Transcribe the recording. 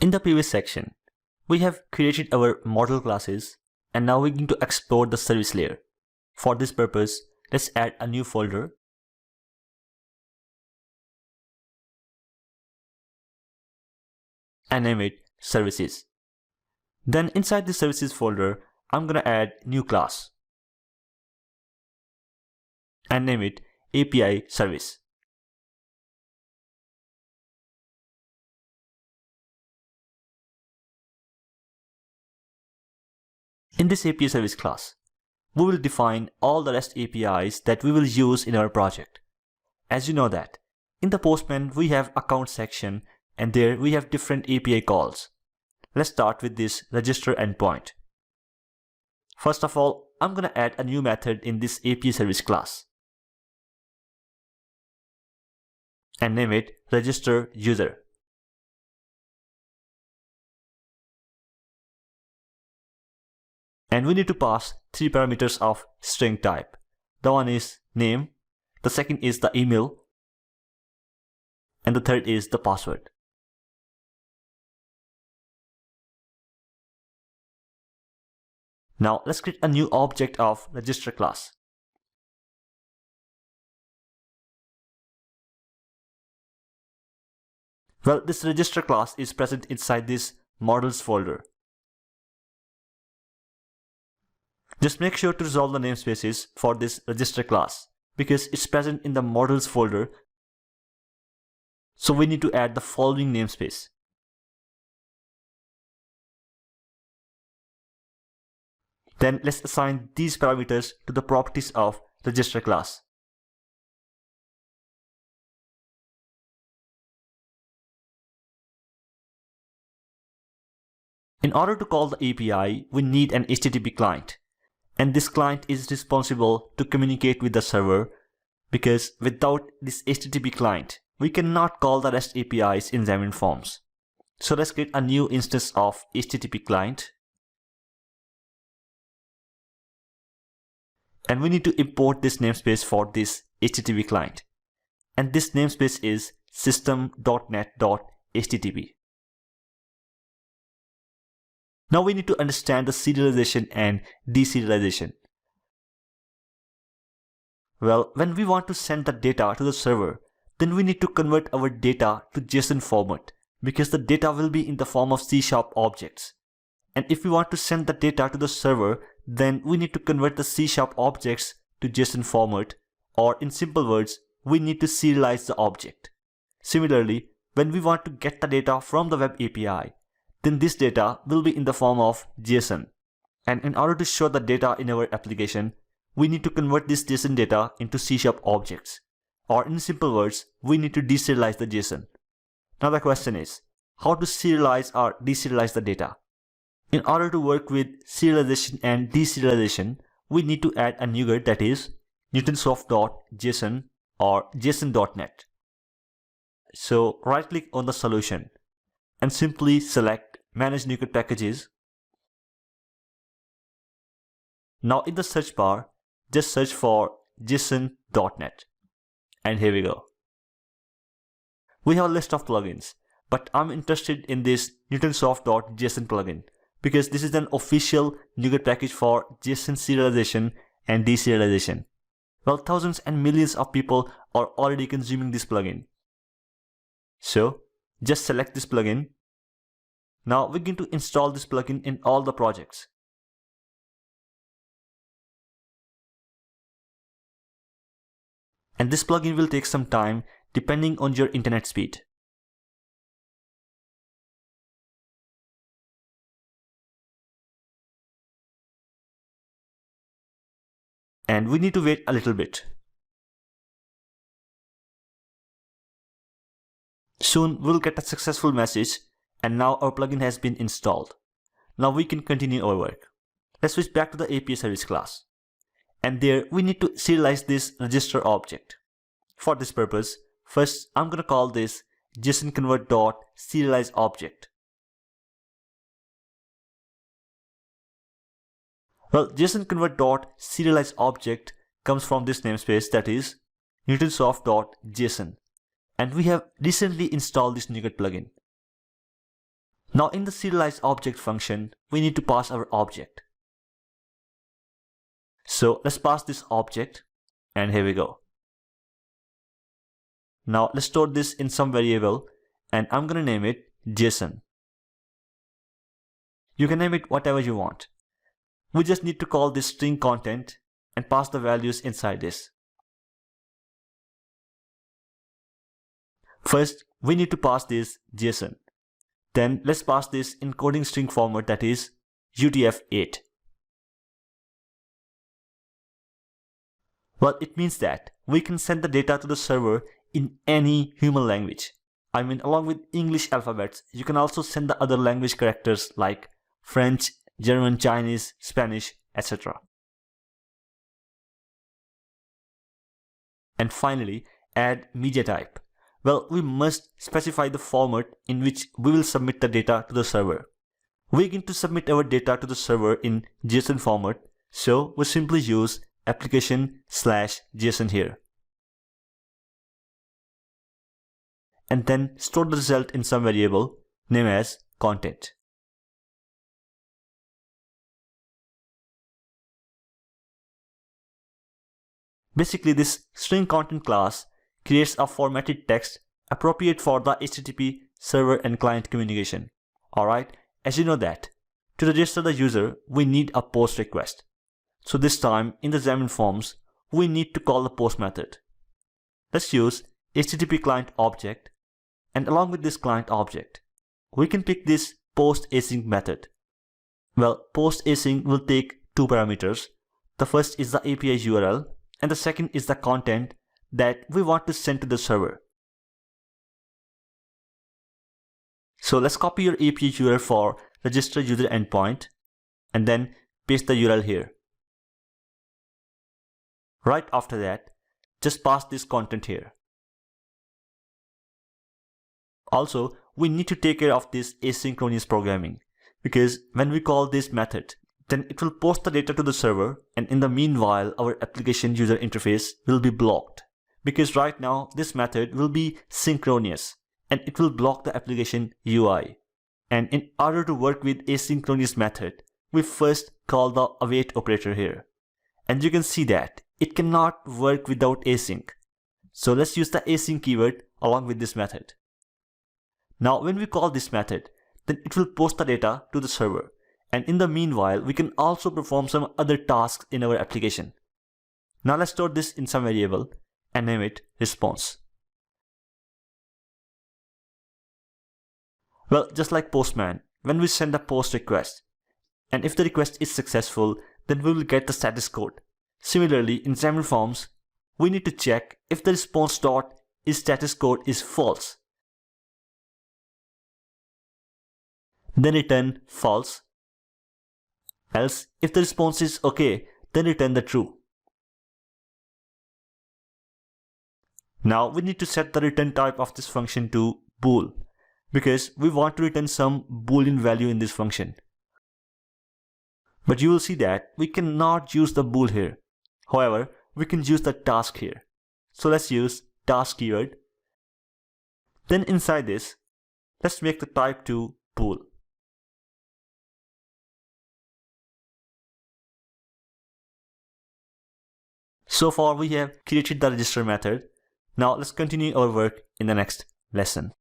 In the previous section, we have created our model classes and now we're going to explore the service layer. For this purpose, let's add a new folder and name it services. Then inside the services folder, I'm gonna add new class and name it API service. In this API service class, we will define all the REST APIs that we will use in our project. As you know that, in the Postman we have account section and there we have different API calls. Let's start with this register endpoint. First of all, I'm gonna add a new method in this API service class and name it register user. And we need to pass 3 parameters of string type. The one is name, the second is the email, and the third is the password. Now let's create a new object of register class. Well, this register class is present inside this models folder. Just make sure to resolve the namespaces for this register class because it's present in the models folder. So we need to add the following namespace. Then let's assign these parameters to the properties of register class. In order to call the API, we need an HTTP client. And this client is responsible to communicate with the server because without this HTTP client, we cannot call the REST APIs in Xamarin Forms. So let's create a new instance of HTTP client. And we need to import this namespace for this HTTP client. And this namespace is system.net.http. Now we need to understand the serialization and deserialization. Well, when we want to send the data to the server, then we need to convert our data to JSON format because the data will be in the form of C# objects. And if we want to send the data to the server, then we need to convert the C# objects to JSON format, or in simple words, we need to serialize the object. Similarly, when we want to get the data from the web API, then this data will be in the form of JSON. And in order to show the data in our application, we need to convert this JSON data into C# objects. Or in simple words, we need to deserialize the JSON. Now the question is, how to serialize or deserialize the data? In order to work with serialization and deserialization, we need to add a NuGet, that is newtonsoft.json or json.net. So right click on the solution and simply select Manage NuGet Packages. Now in the search bar, just search for json.net. And here we go. We have a list of plugins, but I'm interested in this newtonsoft.json plugin because this is an official NuGet package for JSON serialization and deserialization. Well, thousands and millions of people are already consuming this plugin. So just select this plugin. Now we're going to install this plugin in all the projects. And this plugin will take some time depending on your internet speed. And we need to wait a little bit. Soon we'll get a successful message and now our plugin has been installed. Now we can continue our work. Let's switch back to the API service class. And there we need to serialize this register object. For this purpose, first I'm going to call this JSONConvert.serializeObject. Well, JSONConvert.serializeObject comes from this namespace, that is newtonsoft.json. And we have recently installed this NuGet plugin. Now in the serialize object function, we need to pass our object. So let's pass this object, and here we go. Now let's store this in some variable, and I'm gonna name it JSON. You can name it whatever you want. We just need to call this string content and pass the values inside this. First, we need to pass this JSON. Then let's pass this encoding string format, that is UTF-8. Well, it means that we can send the data to the server in any human language. I mean, along with English alphabets, you can also send the other language characters like French, German, Chinese, Spanish, etc. And finally, add media type. Well, we must specify the format in which we will submit the data to the server. We're going to submit our data to the server in JSON format, so we simply use application/JSON here. And then store the result in some variable named as content. Basically, this string content class creates a formatted text appropriate for the HTTP server and client communication. Alright, as you know that, to register the user, we need a post request. So this time, in the Xamarin Forms, we need to call the post method. Let's use HTTP client object, and along with this client object, we can pick this post async method. Well, post async will take two parameters. The first is the API URL, and the second is the content that we want to send to the server. So let's copy your API URL for register user endpoint and then paste the URL here. Right after that, just pass this content here. Also, we need to take care of this asynchronous programming, because when we call this method, then it will post the data to the server, and in the meanwhile our application user interface will be blocked. Because right now this method will be synchronous and it will block the application UI. And in order to work with asynchronous method, we first call the await operator here. And you can see that it cannot work without async. So let's use the async keyword along with this method. Now when we call this method, then it will post the data to the server. And in the meanwhile, we can also perform some other tasks in our application. Now let's store this in some variable and name it response. Well, just like Postman, when we send a post request, and if the request is successful, then we will get the status code. Similarly, in Xamarin Forms, we need to check if the response dot is status code is false. Then return false. Else, if the response is okay, then return the true. Now we need to set the return type of this function to bool, because we want to return some boolean value in this function. But you will see that we cannot use the bool here. However, we can use the task here. So let's use task keyword. Then inside this, let's make the type to bool. So far we have created the register method. Now let's continue our work in the next lesson.